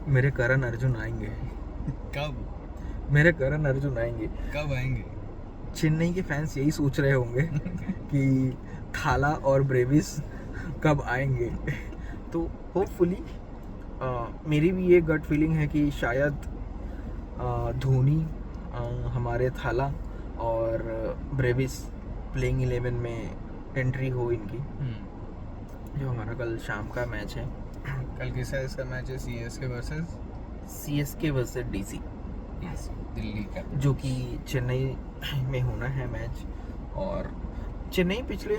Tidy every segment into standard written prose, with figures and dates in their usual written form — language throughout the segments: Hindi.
मेरे करण अर्जुन आएंगे। कब मेरे करण अर्जुन आएंगे। कब आएंगे? चेन्नई के फैंस यही सोच रहे होंगे कि थाला और ब्रेविस कब आएंगे। तो होपफुली मेरी भी ये गट फीलिंग है कि शायद धोनी, हमारे थाला और ब्रेविस प्लेइंग 11 में एंट्री हो इनकी, जो हमारा कल शाम का मैच है। कल किसका इसका मैच है? CSK versus CSK versus DC, Delhi का। जो कि चेन्नई में होना है मैच। और चेन्नई पिछले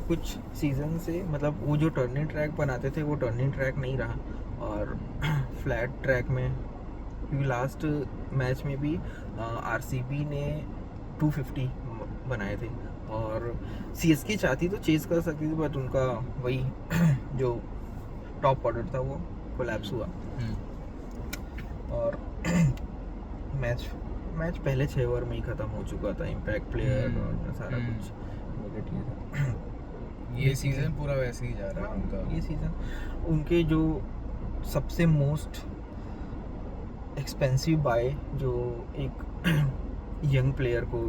कुछ सीज़न से, मतलब वो जो टर्निंग ट्रैक बनाते थे वो टर्निंग ट्रैक नहीं रहा, और फ्लैट ट्रैक में, क्योंकि लास्ट मैच में भी आरसीबी ने 250 बनाए थे, और सीएसके चाहती तो चेस कर सकती थी, बट उनका वही जो टॉप ऑर्डर था वो कोलैप्स हुआ। और मैच पहले 6 ओवर में ही ख़त्म हो चुका था। इम्पैक्ट प्लेयर और सारा कुछ विकेट था। ये सीज़न पूरा वैसे ही जा रहा है उनका। ये सीज़न उनके जो सबसे मोस्ट एक्सपेंसिव बाय, जो एक यंग प्लेयर को,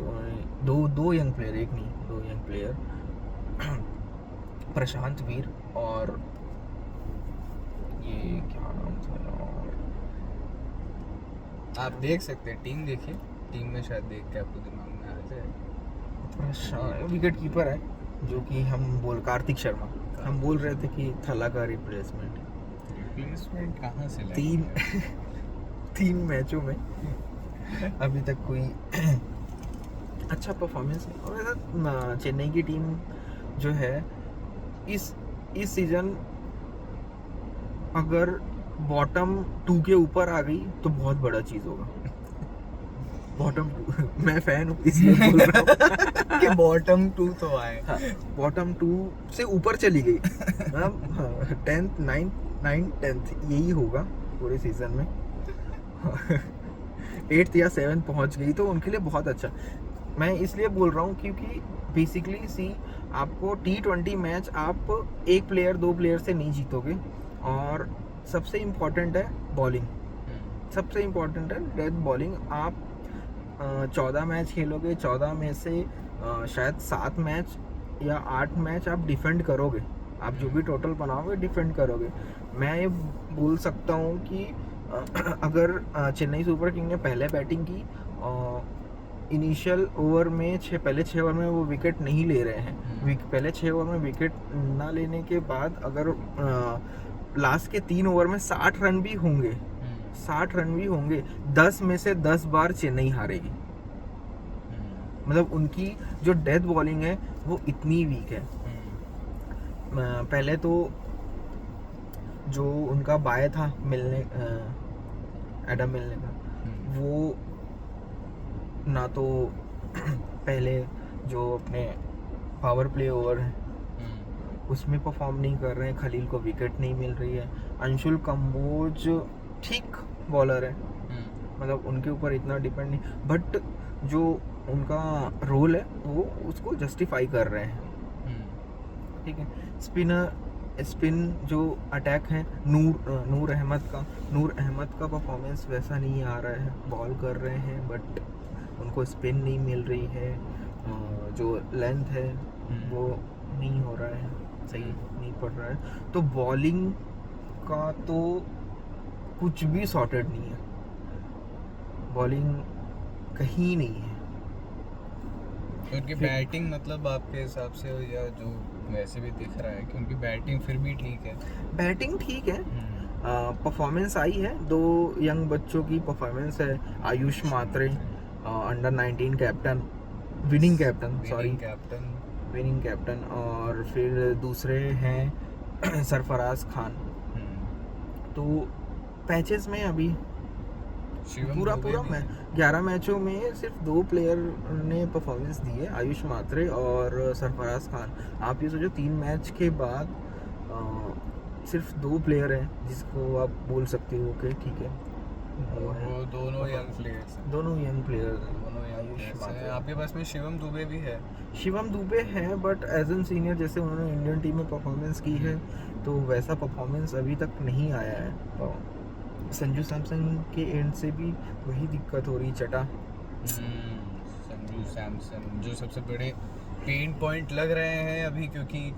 दो यंग प्लेयर, एक नहीं दो यंग प्लेयर, प्रशांत वीर और ये क्या नाम था यार, आप देख सकते हैं, टीम देखिए, टीम में शायद देख के आपको दिमाग में आ जाए। प्रशांत विकेट कीपर है, जो कि कार्तिक शर्मा, हम बोल रहे थे कि थला का रिप्लेसमेंट कहाँ से तीन मैचों में अभी तक कोई अच्छा परफॉर्मेंस नहीं। और ऐसा चेन्नई की टीम जो है इस सीजन अगर बॉटम 2 के ऊपर आ गई तो बहुत बड़ा चीज़ होगा। बॉटम 2 मैं फैन हूँ इसलिए बोल रहा हूँ कि बॉटम 2 तो आए। हाँ, बॉटम 2 से ऊपर चली गई, मतलब 10th 9th 10th यही होगा पूरे सीजन में। 8th या 7th पहुंच गई तो उनके लिए बहुत अच्छा। मैं इसलिए बोल रहा हूँ क्योंकि बेसिकली आपको T20 मैच आप एक प्लेयर 2 प्लेयर से नहीं जीतोगे, और सबसे इम्पोर्टेंट है बॉलिंग, सबसे इम्पोर्टेंट है डेथ बॉलिंग। आप 14 मैच खेलोगे, 14 में से शायद 7 मैच या 8 मैच आप डिफेंड करोगे, आप जो भी टोटल बनाओगे डिफेंड करोगे। मैं ये बोल सकता हूँ कि अगर चेन्नई सुपर किंग ने पहले बैटिंग की, इनिशियल ओवर में पहले 6 ओवर में वो विकेट नहीं ले रहे हैं, पहले 6 ओवर में विकेट ना लेने के बाद अगर लास्ट के 3 ओवर में 60 रन भी होंगे, 60 रन भी होंगे, 10 में से 10 बार चेन्नई हारेगी। मतलब उनकी जो डेथ बॉलिंग है वो इतनी वीक है। पहले तो जो उनका बाय था मिलने, एडम मिलने का, वो ना तो पहले जो अपने पावर प्ले ओवर है उसमें परफॉर्म नहीं कर रहे हैं, खलील को विकेट नहीं मिल रही है। अंशुल कंबोज ठीक बॉलर है, मतलब उनके ऊपर इतना डिपेंड नहीं, बट जो उनका रोल है वो उसको जस्टिफाई कर रहे हैं। ठीक है, स्पिन जो अटैक है नूर अहमद का परफॉर्मेंस वैसा नहीं आ रहा है, बॉल कर रहे हैं बट उनको स्पिन नहीं मिल रही है, जो लेंथ है वो नहीं हो रहा है, सही नहीं पड़ रहा है। तो बॉलिंग का तो कुछ भी सॉर्टेड नहीं है, बॉलिंग कहीं नहीं है। उनकी बैटिंग मतलब आपके हिसाब से, या जो वैसे भी दिख रहा है कि उनकी बैटिंग फिर भी ठीक है? बैटिंग ठीक है, परफॉर्मेंस आई है, 2 यंग बच्चों की परफॉर्मेंस है। आयुष मात्रे अंडर 19 कैप्टन, विनिंग कैप्टन, और फिर दूसरे हैं सरफराज खान। तो पैचेस में अभी पूरा मैं 11 मैचों में सिर्फ 2 प्लेयर ने परफॉर्मेंस दी है, आयुष मात्रे और सरफराज खान। आप ये सोचो 3 मैच के बाद सिर्फ 2 प्लेयर हैं जिसको आप बोल सकते हो कि ठीक है, वो दोनों यंग प्लेयर्स हैं। आपके पास में शिवम दुबे है, बट एज एन सीनियर जैसे उन्होंने इंडियन टीम में परफॉर्मेंस की है तो वैसा परफॉर्मेंस अभी तक नहीं आया है। संजू सैमसन के एंड से भी वही दिक्कत हो रही, चटा। संजू सैमसन जो सबसे बड़े पेन पॉइंट लग रहे हैं अभी, क्योंकि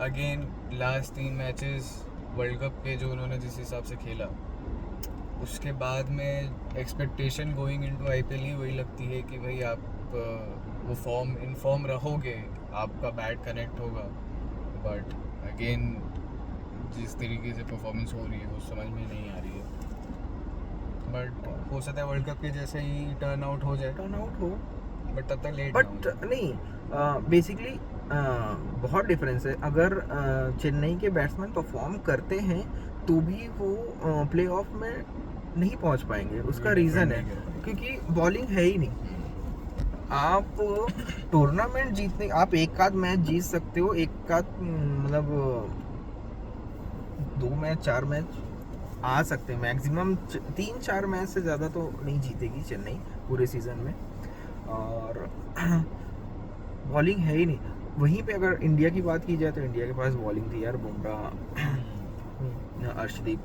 again last 3 matches world cup के जो उन्होंने जिस हिसाब से खेला, उसके बाद में एक्सपेक्टेशन गोइंग इनटू आईपीएल ही वही लगती है कि भाई आप वो इन फॉर्म रहोगे, आपका बैट कनेक्ट होगा, बट अगेन जिस तरीके से परफॉर्मेंस हो रही है वो समझ में नहीं आ रही है। बट हो सकता है वर्ल्ड कप के जैसे ही टर्न आउट हो, बट तब तक लेट बट नहीं, बेसिकली बहुत डिफरेंस है। अगर चेन्नई के बैट्समैन परफॉर्म करते हैं तो भी वो प्ले ऑफ में नहीं पहुंच पाएंगे। उसका रीज़न है क्योंकि बॉलिंग है ही नहीं। आप टूर्नामेंट जीतने, आप एक आध मैच जीत सकते हो, एक आध मतलब 2 मैच 4 मैच आ सकते हैं मैक्सिमम। 3-4 मैच से ज़्यादा तो नहीं जीतेगी चेन्नई पूरे सीज़न में, और बॉलिंग है ही नहीं। वहीं पे अगर इंडिया की बात की जाए तो इंडिया के पास बॉलिंग थी यार, बुमराह, अर्शदीप,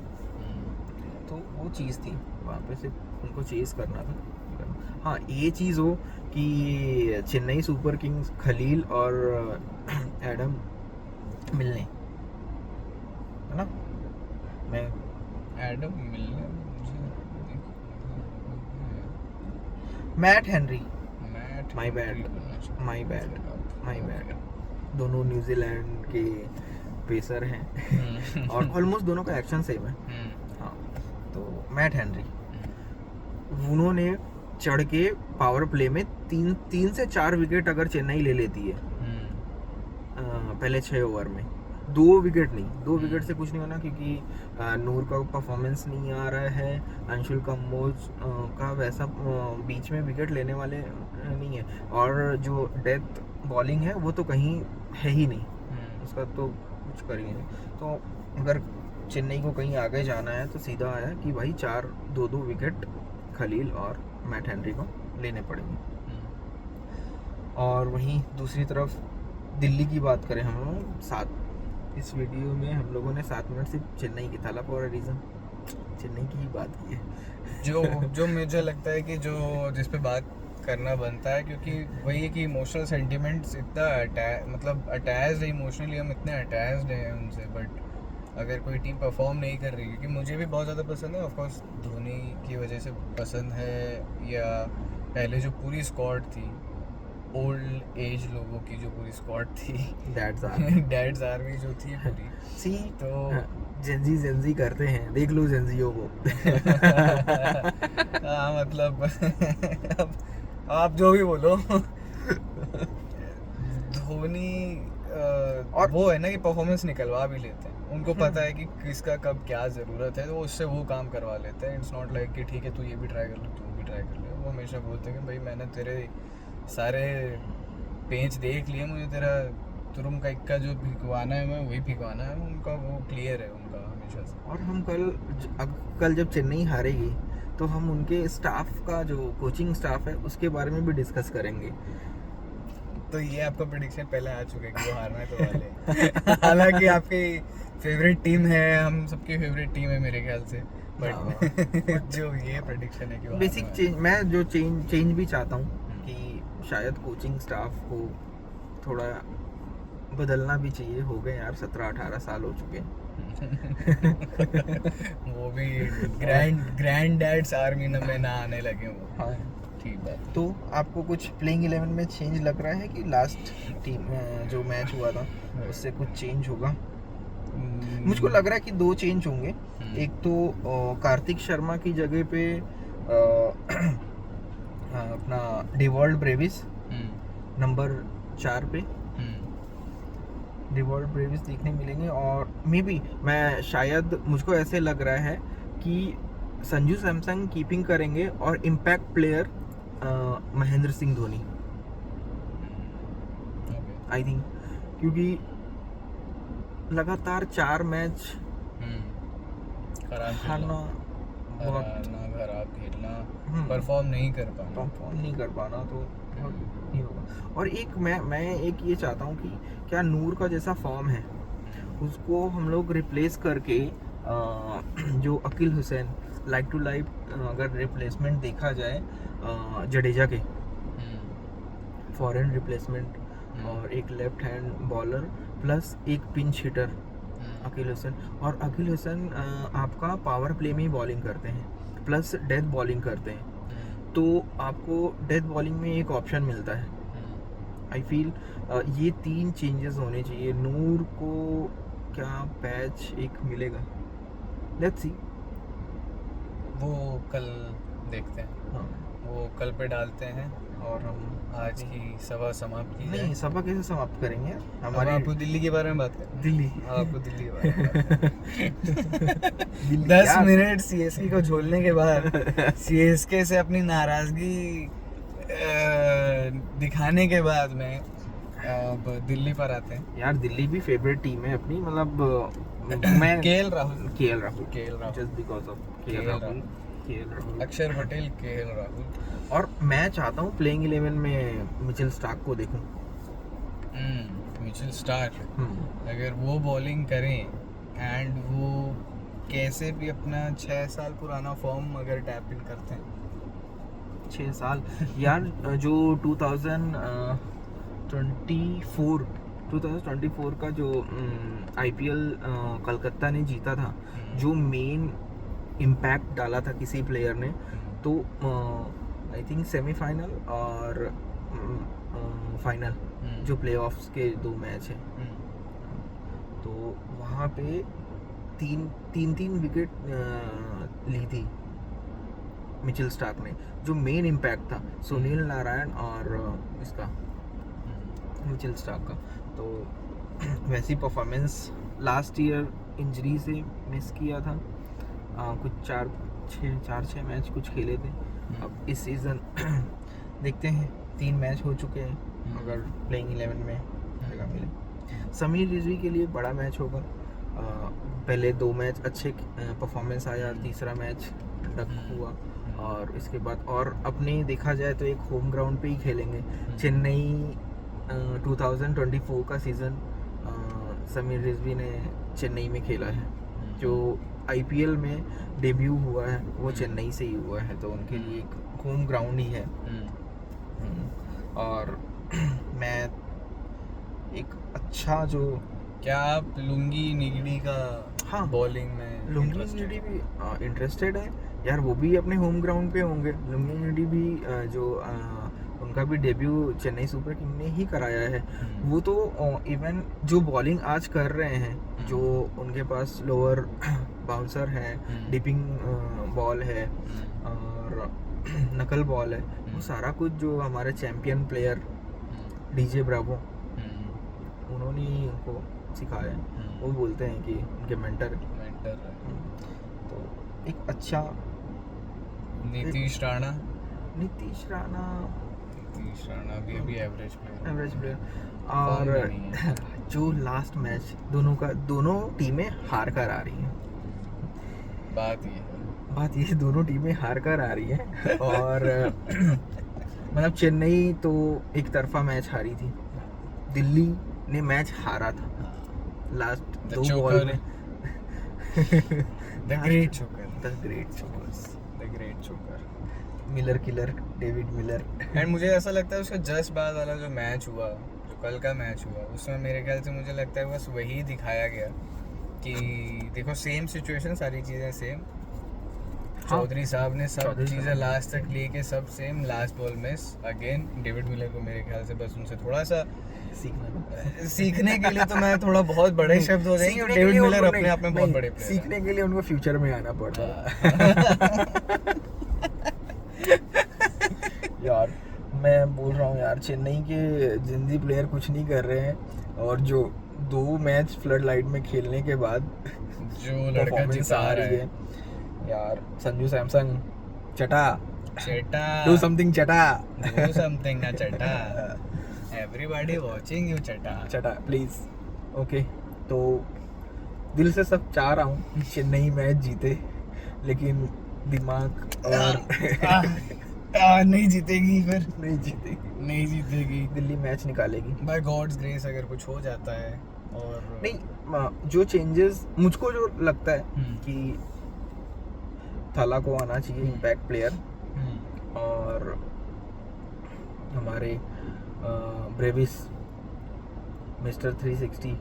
तो वो चीज़ थी, वहाँ पे सिर्फ उनको चेस करना था। हाँ, ये चीज़ हो कि चेन्नई सुपर किंग्स खलील और एडम मिलने, है ना, मैं एडम मिलने मैट हेनरी, माय बैड, दोनों न्यूजीलैंड के पेसर हैं और ऑलमोस्ट दोनों का एक्शन सेम है। हाँ, तो मैट हेनरी, उन्होंने चढ़ के पावर प्ले में 3 से 4 विकेट अगर चेन्नई ले लेती है पहले 6 ओवर में, 2 विकेट नहीं, 2 विकेट से कुछ नहीं होना, क्योंकि नूर का परफॉर्मेंस नहीं आ रहा है, अंशुल कंबोज का वैसा बीच में विकेट लेने वाले नहीं है, और जो डेथ बॉलिंग है वो तो कहीं है ही नहीं, उसका तो कुछ कर ही नहीं। तो अगर चेन्नई को कहीं आगे जाना है तो सीधा आया कि भाई 2 विकेट खलील और मैट हेनरी को लेने पड़ेंगे। और वहीं दूसरी तरफ दिल्ली की बात करें हम लोग, इस वीडियो में हम लोगों ने 7 मिनट सिर्फ चेन्नई की था, फॉर अ रीज़न चेन्नई की ही बात की है। जो मुझे लगता है कि जो जिस पे बात करना बनता है, क्योंकि वही है कि इमोशनल सेंटिमेंट्स इतना अटैच्ड है, इमोशनली हम इतने अटैच्ड हैं उनसे, बट अगर कोई टीम परफॉर्म नहीं कर रही, क्योंकि मुझे भी बहुत ज़्यादा पसंद है, ऑफकोर्स धोनी की वजह से पसंद है, या पहले जो पूरी स्क्वाड थी, ओल्ड एज लोगों की जो पूरी स्क्वाड थी, डैड्स आर्मी जो थी पूरी, तो जेंजी करते हैं, देख लो जेंजियों को। हाँ, मतलब आप जो भी बोलो, धोनी और वो है ना कि परफॉर्मेंस निकलवा भी लेते हैं, उनको पता है कि किसका कब क्या ज़रूरत है, तो उससे वो काम करवा लेते हैं। इट्स नॉट लाइक कि ठीक है तू ये भी ट्राई कर ले, तू भी ट्राई कर ले। वो हमेशा बोलते हैं कि भाई मैंने तेरे सारे पेज देख लिए, मुझे तेरा तुरुम का इक्का जो भिगवाना है मैं वही भिगवाना है, उनका वो क्लियर है उनका हमेशा से। और हम कल जब चेन्नई हारेगी तो हम उनके स्टाफ का, जो कोचिंग स्टाफ है, उसके बारे में भी डिस्कस करेंगे। तो ये आपका प्रेडिक्शन पहले आ चुका है कि वो हारने तो वाले। हालांकि आपकी फेवरेट टीम है, हम सबकी फेवरेट टीम है मेरे ख्याल से, बट जो ये प्रेडिक्शन है कि बेसिक चेंज, मैं जो चेंज भी चाहता हूँ कि शायद कोचिंग स्टाफ को थोड़ा बदलना भी चाहिए। हो गए यार 17-18 साल हो चुके हैं। वो भी ग्रैंड डैड्स आर्मी में ना आने लगे वो। हाँ, ठीक है। तो आपको कुछ प्लेइंग 11 में चेंज लग रहा है कि लास्ट टीम जो मैच हुआ था उससे कुछ चेंज होगा? मुझको लग रहा है कि 2 चेंज होंगे। एक तो कार्तिक शर्मा की जगह पे अपना डिवॉल्ड ब्रेविस नंबर 4 पे डिवॉल्ड ब्रेविस देखने मिलेंगे, और मे बी मुझको ऐसे लग रहा है कि संजू सैमसन कीपिंग करेंगे और impact player Mahendra Singh Dhoni, I think, क्योंकि लगातार 4 मैच खराब खेलना, परफॉर्म नहीं कर पाना तो नहीं होगा। और एक मैं एक ये चाहता हूँ कि क्या नूर का जैसा फॉर्म है उसको हम लोग रिप्लेस करके जो Akeal Hosein like to like अगर रिप्लेसमेंट देखा जाए जडेजा के फॉरेन रिप्लेसमेंट और एक लेफ्ट हैंड बॉलर प्लस एक पिंच हिटर अकील हुसैन। और अकील हुसैन आपका पावर प्ले में ही बॉलिंग करते हैं प्लस डेथ बॉलिंग करते हैं, तो आपको डेथ बॉलिंग में एक ऑप्शन मिलता है। आई फील ये 3 चेंजेस होने चाहिए। नूर को क्या पैच एक मिलेगा, लेट्स सी, वो कल देखते हैं, हाँ वो कल पे डालते हैं और हम आज की सभा समाप्त की नहीं जाए। सभा कैसे समाप्त करेंगे हमारे हमारी आपको दिल्ली के बारे में बात करें। दिल्ली आपको दिल्ली के बारे में बात करें। दिल्ली 10 यार। मिनट सीएसके को झोलने के बाद सीएसके से अपनी नाराजगी दिखाने के बाद में अब दिल्ली पर आते हैं। यार दिल्ली भी फेवरेट टीम है अपनी, मतलब मैं KL Rahul KL Rahul just because of KL Rahul अक्षर पटेल, केएल राहुल। और मैं चाहता हूँ प्लेइंग 11 में मिचेल स्टार्क को देखूं। मिचेल स्टार्क अगर वो बॉलिंग करें एंड वो कैसे भी अपना 6 साल पुराना फॉर्म अगर टैप इन करते हैं 6 साल यार, जो 2024 का जो आईपीएल कलकत्ता ने जीता था, जो मेन इम्पैक्ट डाला था किसी प्लेयर ने, तो आई थिंक सेमीफाइनल और फाइनल जो प्लेऑफ्स के 2 मैच हैं, तो वहाँ पे तीन विकेट ली थी मिचेल स्टार्क ने। जो मेन इम्पैक्ट था सुनील नारायण और इसका मिचेल स्टार्क का, तो वैसी परफॉर्मेंस लास्ट ईयर इंजरी से मिस किया था। कुछ 4-6 मैच कुछ खेले थे। अब इस सीज़न देखते हैं, 3 मैच हो चुके हैं, अगर प्लेइंग 11 में जगह मिले। समीर रिजवी के लिए बड़ा मैच होगा। पहले 2 मैच अच्छे परफॉर्मेंस आया, तीसरा मैच डक हुआ, और इसके बाद और अपने देखा जाए तो एक होम ग्राउंड पे ही खेलेंगे। चेन्नई 2024 का सीज़न समीर रिजवी ने चेन्नई में खेला है, जो आईपीएल में डेब्यू हुआ है वो चेन्नई से ही हुआ है, तो उनके लिए एक होम ग्राउंड ही है। और मैं एक अच्छा जो क्या आप लुंगी निगड़ी का हाँ, बॉलिंग में लुंगी निगड़ी भी इंटरेस्टेड है यार, वो भी अपने होम ग्राउंड पे होंगे। लुंगी निगड़ी भी जो उनका भी डेब्यू चेन्नई सुपर किंग ने ही कराया है। वो तो इवन जो बॉलिंग आज कर रहे हैं, जो उनके पास लोअर बाउंसर है, डिपिंग बॉल है और नकल बॉल है, वो सारा कुछ जो हमारे चैंपियन प्लेयर डीजे ब्रावो उन्होंने ही उनको सिखाया है। वो बोलते हैं कि उनके मेंटर तो एक अच्छा नीतीश राणा भी अभी एवरेज प्लेयर। और जो लास्ट मैच दोनों टीमें हार कर आ रही हैं। बात ये दोनों टीमें हार कर आ रही हैं और मतलब चेन्नई तो एक तरफा मैच हारी थी, दिल्ली ने मैच हारा था लास्ट 2 बॉल में। द ग्रेट चोकर Miller killer, David Miller. And मुझे ऐसा लगता है उसका जस्ट बाद वाला जो मैच हुआ, जो कल का मैच हुआ, उसमें मेरे ख्याल से मुझे लगता है बस वही दिखाया गया कि देखो सेम सिचुएशन, सारी चीज़ें सेम। चौधरी साहब ने सब चीज़ें लास्ट तक लेके सब same, last ball miss again. David Miller को मेरे ख्याल से बस उनसे थोड़ा सा सीखने के लिए, तो मैं थोड़ा बहुत बड़े शब्द हो जाएंगे, और डेविड मिलर अपने आप में बहुत बड़े प्लेयर, सीखने के लिए उनको फ्यूचर में आना पड़ता यार मैं बोल रहा हूँ यार, चेन्नई के जिंदी प्लेयर कुछ नहीं कर रहे हैं, और जो 2 मैच फ्लड लाइट में खेलने के बाद जो लड़का जिता रही है यार, संजू सैमसन चटा डू समथिंग ना चटा, एवरीबॉडी वाचिंग यू चटा प्लीज। ओके, तो दिल से सब चाह रहा हूँ चेन्नई मैच जीते, लेकिन दिमाग और नहीं जीतेगी, फिर नहीं जीतेगी। दिल्ली मैच निकालेगी बाय गॉड्स ग्रेस, अगर कुछ हो जाता है। और नहीं, जो चेंजेस मुझको जो लगता है कि थाला को आना चाहिए इम्पैक्ट प्लेयर, और हमारे Brevis mister 360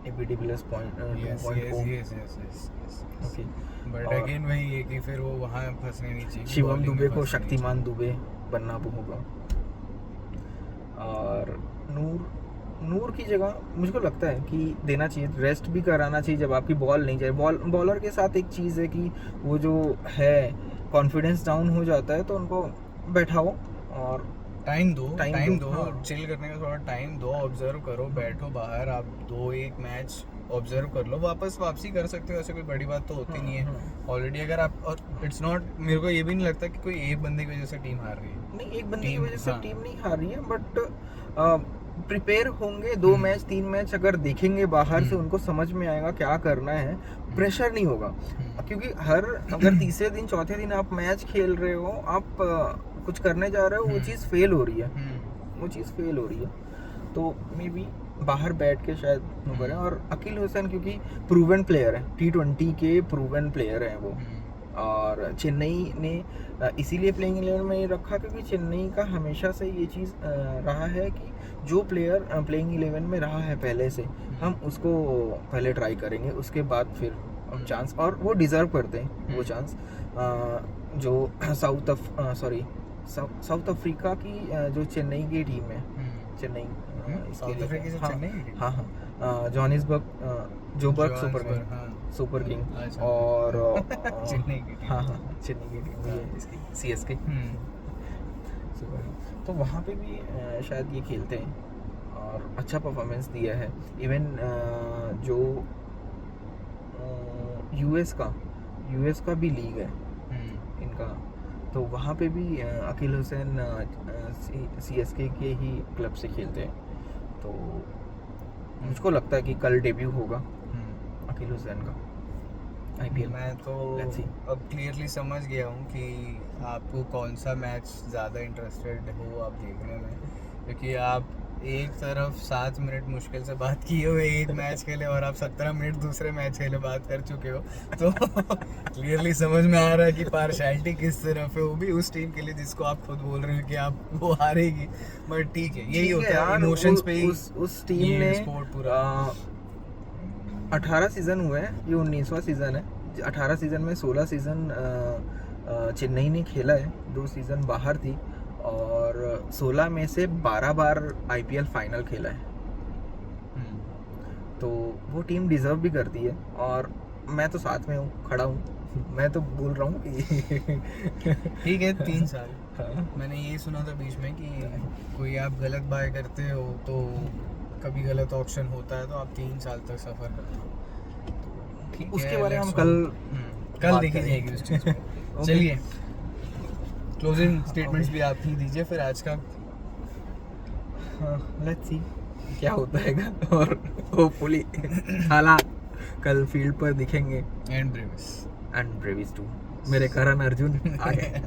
ABD plus point 2.0 okay. But और- अगेन वही है कि फिर वो वहाँ फंसने नहीं चाहिए। शिवम bowling दुबे में को फंसने नहीं शक्तिमान दुबे बनना होगा। और नूर की जगह मुझको लगता है कि देना चाहिए, रेस्ट भी कराना चाहिए जब आपकी बॉल नहीं जाए। बॉलर के साथ एक चीज़ है कि वो जो है कॉन्फिडेंस डाउन हो जाता है, तो उनको बैठाओ और टाइम दो, हाँ। चिल करने का थोड़ा टाइम दो, ऑब्जर्व करो, बैठो बाहर, आप 2-1 मैच ऑब्जर्व कर लो, वापसी कर सकते हो, ऐसे कोई बड़ी बात तो होती नहीं है ऑलरेडी। अगर आप, और इट्स नॉट, मेरे को ये भी नहीं लगता कि कोई एक बंदे की वजह से टीम हार रही है। नहीं, एक बंदे की टीम, वजह से हाँ। टीम नहीं हार रही है, बट प्रिपेयर होंगे 2 मैच 3 मैच अगर देखेंगे बाहर से, उनको समझ में आएगा क्या करना है, प्रेशर नहीं होगा। क्योंकि अगर तीसरे दिन चौथे दिन आप मैच खेल रहे हो, आप कुछ करने जा रहे हो, वो चीज़ फेल हो रही है, तो मे बी बाहर बैठ के शायद वो करें। और अकील हुसैन क्योंकि प्रूवन प्लेयर है, T20 के प्रूवन प्लेयर हैं वो, और चेन्नई ने इसीलिए प्लेइंग 11 में रखा क्योंकि चेन्नई का हमेशा से ये चीज़ रहा है कि जो प्लेयर प्लेइंग 11 में रहा है पहले से, हम उसको पहले ट्राई करेंगे, उसके बाद फिर चांस, और वो डिज़र्व करते हैं वो चांस। जो साउथ अफ्रीका की जो चेन्नई की टीम है, चेन्नई साउथ अफ्रीका से चेन्नई की टीम? हाँ, जोबर्ग सुपर किंग, अच्छा। और चेन्नई की टीम। हाँ चेन्नई की टीम भी है इसकी, CSK सुपर किंग। तो वहाँ पे भी शायद ये खेलते हैं और अच्छा परफॉर्मेंस दिया है। इवन जो यूएस का भी लीग है इनका, तो वहाँ पे भी अकील हुसैन CSK के ही क्लब से खेलते हैं। तो मुझको लगता है कि कल डेब्यू होगा अकील हुसैन का IPL। मैं तो Let's see. अब क्लियरली समझ गया हूँ कि आपको कौन सा मैच ज़्यादा इंटरेस्टेड हो आप देखने में, क्योंकि आप एक तरफ 7 मिनट मुश्किल से बात किए हुए एक मैच के लिए, और आप 17 मिनट दूसरे मैच के लिए बात कर चुके हो, तो क्लियरली समझ में आ रहा है कि पार्शियलिटी किस तरफ है, वो भी उस टीम के लिए जिसको आप खुद बोल रहे हो कि आप वो हारेगी। बट ठीक है, यही होता है, इमोशंस पे ही उस टीम ने स्पोर्ट पूरा 18 सीज़न हुए हैं, ये 19वां सीज़न है। 18 सीज़न में 16 सीज़न चेन्नई ने खेला है, 2 सीज़न बाहर थी, और 16 में से 12 बार IPL फाइनल खेला है। तो वो टीम डिज़र्व भी करती है, और मैं तो साथ में हूँ, खड़ा हूँ, मैं तो बोल रहा हूँ कि ठीक है। 3 साल हाँ। मैंने ये सुना था बीच में कि कोई आप गलत बाय करते हो तो कभी गलत ऑप्शन होता है, तो आप 3 साल तक सफ़र करते हो। ठीक उसके है, बारे में हम let's कल hope। कल बात देखी करेंगे। जाएगी उस चीज़ पे। Okay. चलिए, क्लोजिंग स्टेटमेंट्स भी आप ही दीजिए फिर आज का। लेट्स सी क्या होता है, और होपफुली थाला कल फील्ड पर दिखेंगे, and Brevis and Brevis too, मेरे करण अर्जुन आ गए।